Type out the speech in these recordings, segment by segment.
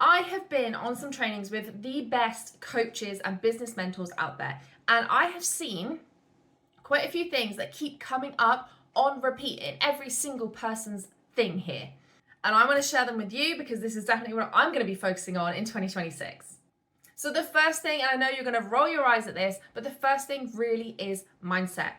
I have been on some trainings with the best coaches and business mentors out there, and I have seen quite a few things that keep coming up on repeat in every single person's thing here. And I want to share them with you because this is definitely what I'm going to be focusing on in 2026. So the first thing, and I know you're going to roll your eyes at this, but the first thing really is mindset.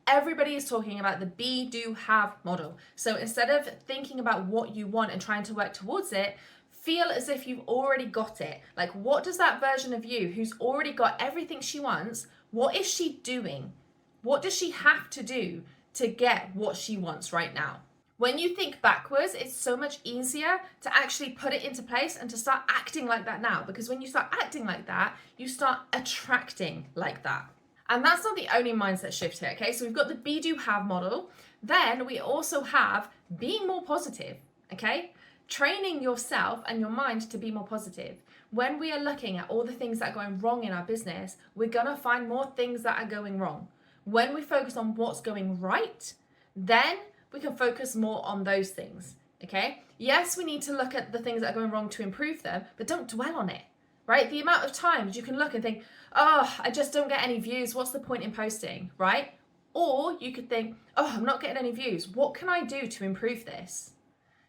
Everybody is talking about the be, do, have model. So instead of thinking about what you want and trying to work towards it, feel as if you've already got it. Like, what does that version of you who's already got everything she wants, what is she doing? What does she have to do to get what she wants right now? When you think backwards, it's so much easier to actually put it into place and to start acting like that now. Because when you start acting like that, you start attracting like that. And that's not the only mindset shift here, okay? So we've got the be, do, have model. Then we also have being more positive, okay? Training yourself and your mind to be more positive. When we are looking at all the things that are going wrong in our business, we're gonna find more things that are going wrong. When we focus on what's going right, then we can focus more on those things, okay? Yes, we need to look at the things that are going wrong to improve them, but don't dwell on it, right? The amount of times you can look and think, oh, I just don't get any views. What's the point in posting, right? Or you could think, oh, I'm not getting any views. What can I do to improve this?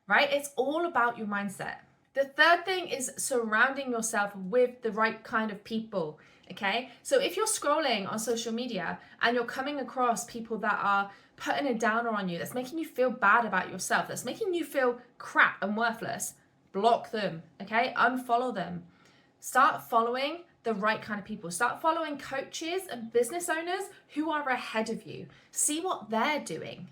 Right? It's all about your mindset. The third thing is surrounding yourself with the right kind of people, okay? So if you're scrolling on social media and you're coming across people that are putting a downer on you, that's making you feel bad about yourself, that's making you feel crap and worthless, block them, okay? Unfollow them. Start following the right kind of people. Start following coaches and business owners who are ahead of you. See what they're doing.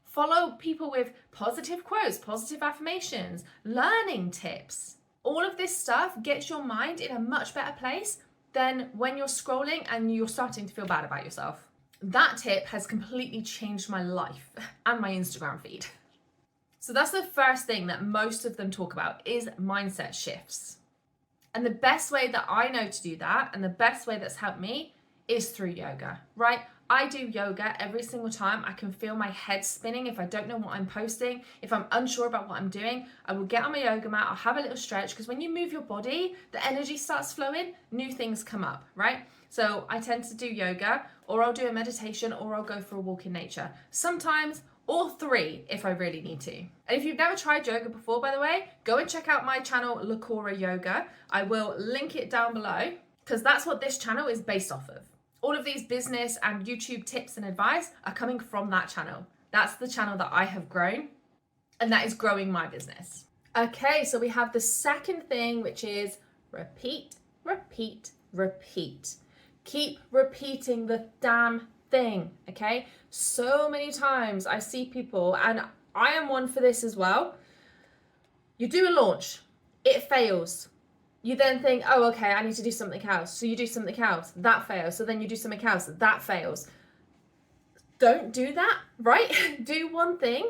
Follow people with positive quotes, positive affirmations, learning tips. All of this stuff gets your mind in a much better place than when you're scrolling and you're starting to feel bad about yourself. That tip has completely changed my life and my Instagram feed. So that's the first thing that most of them talk about is mindset shifts. And the best way that I know to do that, and the best way that's helped me, is through yoga, right? I do yoga every single time. I can feel my head spinning if I don't know what I'm posting. If I'm unsure about what I'm doing, I will get on my yoga mat, I'll have a little stretch, because when you move your body, the energy starts flowing, new things come up, right? So I tend to do yoga, or I'll do a meditation, or I'll go for a walk in nature. Sometimes all three if I really need to. And if you've never tried yoga before, by the way, go and check out my channel, Lakora Yoga. I will link it down below because that's what this channel is based off of. All of these business and YouTube tips and advice are coming from that channel. That's the channel that I have grown, and that is growing my business. Okay, so we have the second thing, which is repeat, repeat, repeat. Keep repeating the damn thing, okay? So many times I see people, and I am one for this as well. You do a launch, it fails. You then think, oh, okay, I need to do something else. So you do something else, that fails. So then you do something else, that fails. Don't do that, right? Do one thing,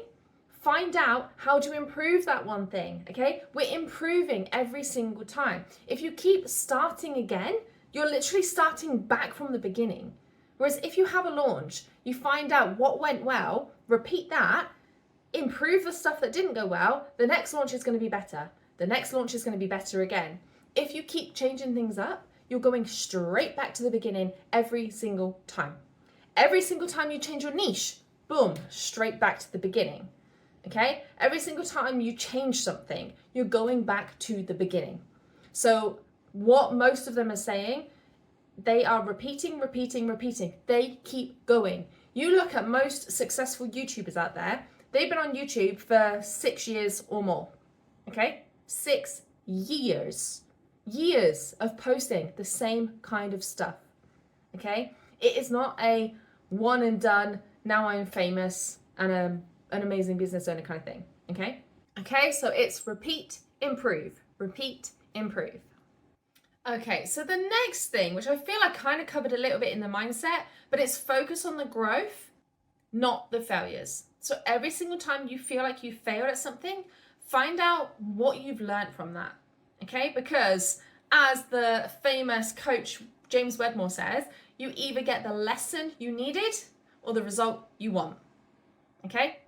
find out how to improve that one thing, okay? We're improving every single time. If you keep starting again, you're literally starting back from the beginning. Whereas if you have a launch, you find out what went well, repeat that, improve the stuff that didn't go well, the next launch is going to be better. The next launch is going to be better again. If you keep changing things up, you're going straight back to the beginning every single time. Every single time you change your niche, boom, straight back to the beginning. Okay? Every single time you change something, you're going back to the beginning. So what most of them are saying, they are repeating, repeating, repeating. They keep going. You look at most successful YouTubers out there, they've been on YouTube for 6 years or more. Okay? 6 years. Years of posting the same kind of stuff. Okay? It is not a one and done, now I'm famous and an amazing business owner kind of thing. Okay? Okay, so it's repeat, improve, repeat, improve. Okay, so the next thing, which I feel I kind of covered a little bit in the mindset, but it's focus on the growth, not the failures. So every single time you feel like you failed at something, find out what you've learned from that. Okay, because as the famous coach James Wedmore says, you either get the lesson you needed or the result you want. Okay?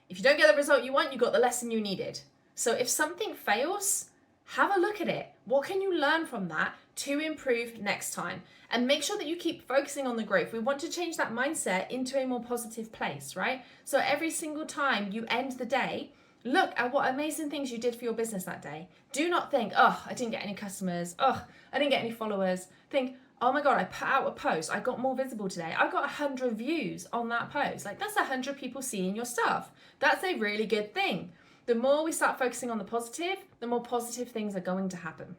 If you don't get the result you want, you got the lesson you needed. So if something fails, have a look at it. What can you learn from that to improve next time? And make sure that you keep focusing on the growth. We want to change that mindset into a more positive place, right? So every single time you end the day, look at what amazing things you did for your business that day. Do not think, oh, I didn't get any customers. Oh, I didn't get any followers. Think, oh my God, I put out a post. I got more visible today. I got 100 views on that post. Like, that's 100 people seeing your stuff. That's a really good thing. The more we start focusing on the positive, the more positive things are going to happen.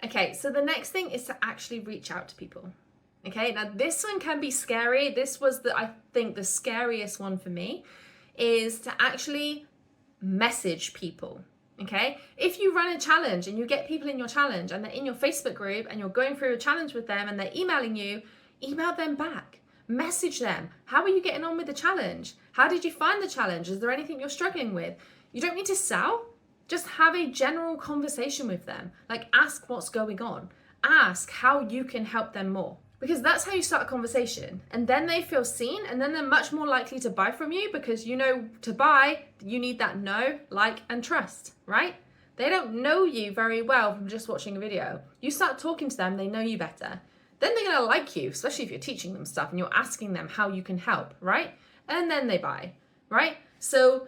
Okay, so the next thing is to actually reach out to people. Okay, now this one can be scary. This was I think the scariest one for me, is to actually message people. Okay, if you run a challenge and you get people in your challenge and they're in your Facebook group and you're going through a challenge with them and they're emailing you, email them back. Message them. How are you getting on with the challenge? How did you find the challenge? Is there anything you're struggling with? You don't need to sell. Just have a general conversation with them. Like, ask what's going on. Ask how you can help them more. Because that's how you start a conversation. And then they feel seen, and then they're much more likely to buy from you, because you know, to buy, you need that know, like, and trust, right? They don't know you very well from just watching a video. You start talking to them, they know you better. Then they're gonna like you, especially if you're teaching them stuff and you're asking them how you can help, right? And then they buy, right? So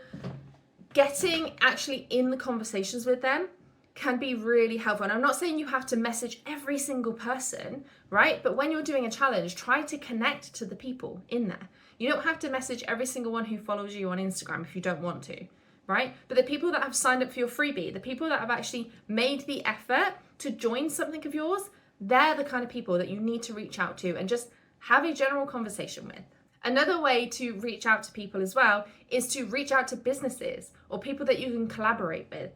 getting actually in the conversations with them can be really helpful. And I'm not saying you have to message every single person, right? But when you're doing a challenge, try to connect to the people in there. You don't have to message every single one who follows you on Instagram if you don't want to, right? But the people that have signed up for your freebie, the people that have actually made the effort to join something of yours, they're the kind of people that you need to reach out to and just have a general conversation with. Another way to reach out to people as well is to reach out to businesses or people that you can collaborate with.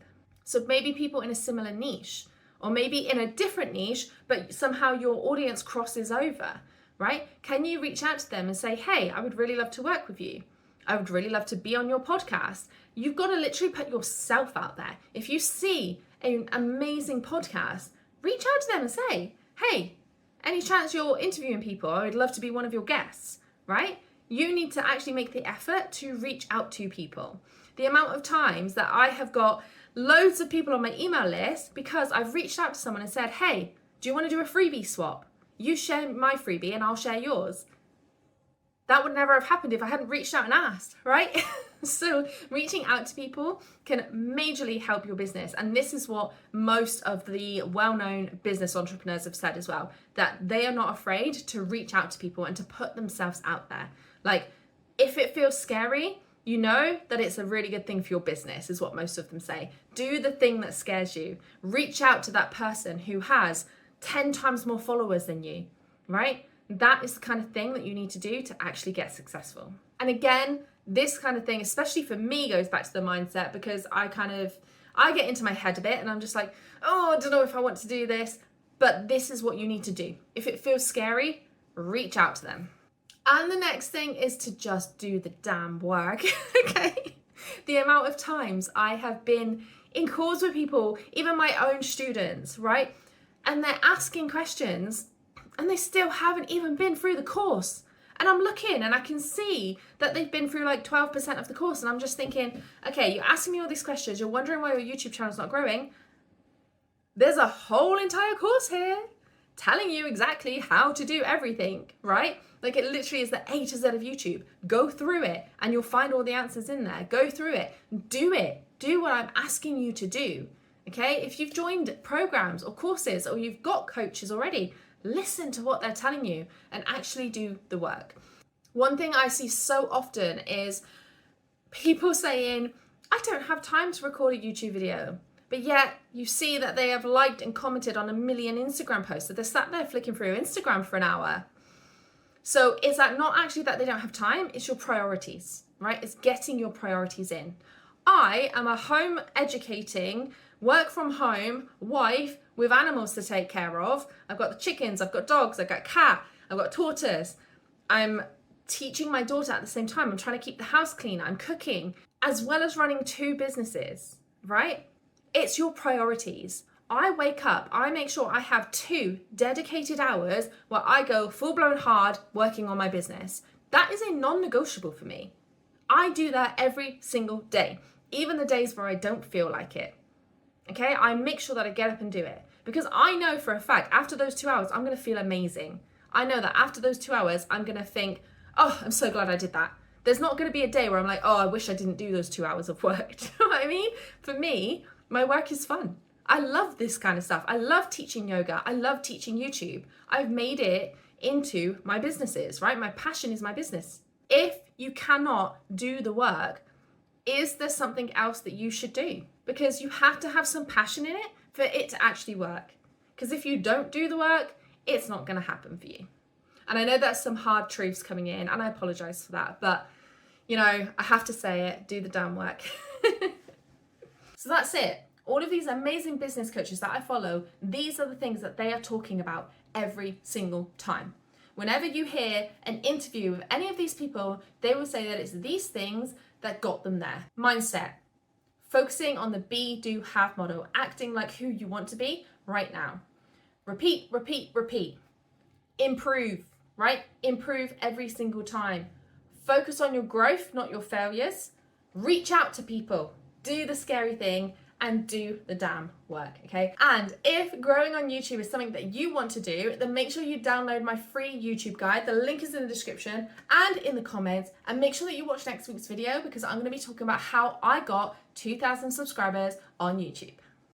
So maybe people in a similar niche, or maybe in a different niche, but somehow your audience crosses over, right? Can you reach out to them and say, hey, I would really love to work with you. I would really love to be on your podcast. You've got to literally put yourself out there. If you see an amazing podcast, reach out to them and say, hey, any chance you're interviewing people? I would love to be one of your guests. Right? You need to actually make the effort to reach out to people. The amount of times that I have got loads of people on my email list because I've reached out to someone and said, hey, do you want to do a freebie swap? You share my freebie and I'll share yours. That would never have happened if I hadn't reached out and asked, right? So reaching out to people can majorly help your business. And this is what most of the well-known business entrepreneurs have said as well, that they are not afraid to reach out to people and to put themselves out there. Like, if it feels scary, you know that it's a really good thing for your business, is what most of them say. Do the thing that scares you. Reach out to that person who has 10 times more followers than you, right? That is the kind of thing that you need to do to actually get successful. And again, this kind of thing, especially for me, goes back to the mindset, because I get into my head a bit and I'm just like, oh, I don't know if I want to do this, but this is what you need to do. If it feels scary, reach out to them. And the next thing is to just do the damn work, okay? The amount of times I have been in calls with people, even my own students, right? And they're asking questions and they still haven't even been through the course. And I'm looking and I can see that they've been through like 12% of the course. And I'm just thinking, okay, you're asking me all these questions. You're wondering why your YouTube channel's not growing. There's a whole entire course here telling you exactly how to do everything, right? Like, it literally is the A to Z of YouTube. Go through it and you'll find all the answers in there. Go through it. Do it. Do what I'm asking you to do, okay? If you've joined programs or courses or you've got coaches already, listen to what they're telling you and actually do the work. One thing I see so often is people saying, I don't have time to record a YouTube video. But yet you see that they have liked and commented on 1 million Instagram posts. So they're sat there flicking through Instagram for an hour. So is that not actually that they don't have time? It's your priorities, right? It's getting your priorities in. I am a home educating, work from home wife with animals to take care of. I've got the chickens, I've got dogs, I've got a cat, I've got a tortoise. I'm teaching my daughter at the same time. I'm trying to keep the house clean. I'm cooking, as well as running 2 businesses, right? It's your priorities. I wake up, I make sure I have 2 dedicated hours where I go full-blown hard working on my business. That is a non-negotiable for me. I do that every single day, even the days where I don't feel like it. Okay, I make sure that I get up and do it because I know for a fact after those 2 hours, I'm going to feel amazing. I know that after those 2 hours, I'm going to think, oh, I'm so glad I did that. There's not going to be a day where I'm like, oh, I wish I didn't do those 2 hours of work. Do you know what I mean? For me, my work is fun. I love this kind of stuff. I love teaching yoga. I love teaching YouTube. I've made it into my businesses, right? My passion is my business. If you cannot do the work, is there something else that you should do? Because you have to have some passion in it for it to actually work. Because if you don't do the work, it's not going to happen for you. And I know that's some hard truths coming in, and I apologize for that, but you know, I have to say it, do the damn work. So that's it. All of these amazing business coaches that I follow, these are the things that they are talking about every single time. Whenever you hear an interview with any of these people, they will say that it's these things that got them there. Mindset, focusing on the be, do, have model, acting like who you want to be right now. Repeat, repeat, repeat. Improve, right? Improve every single time. Focus on your growth, not your failures. Reach out to people. Do the scary thing and do the damn work, okay? And if growing on YouTube is something that you want to do, then make sure you download my free YouTube guide. The link is in the description and in the comments. And make sure that you watch next week's video because I'm going to be talking about how I got 2,000 subscribers on YouTube.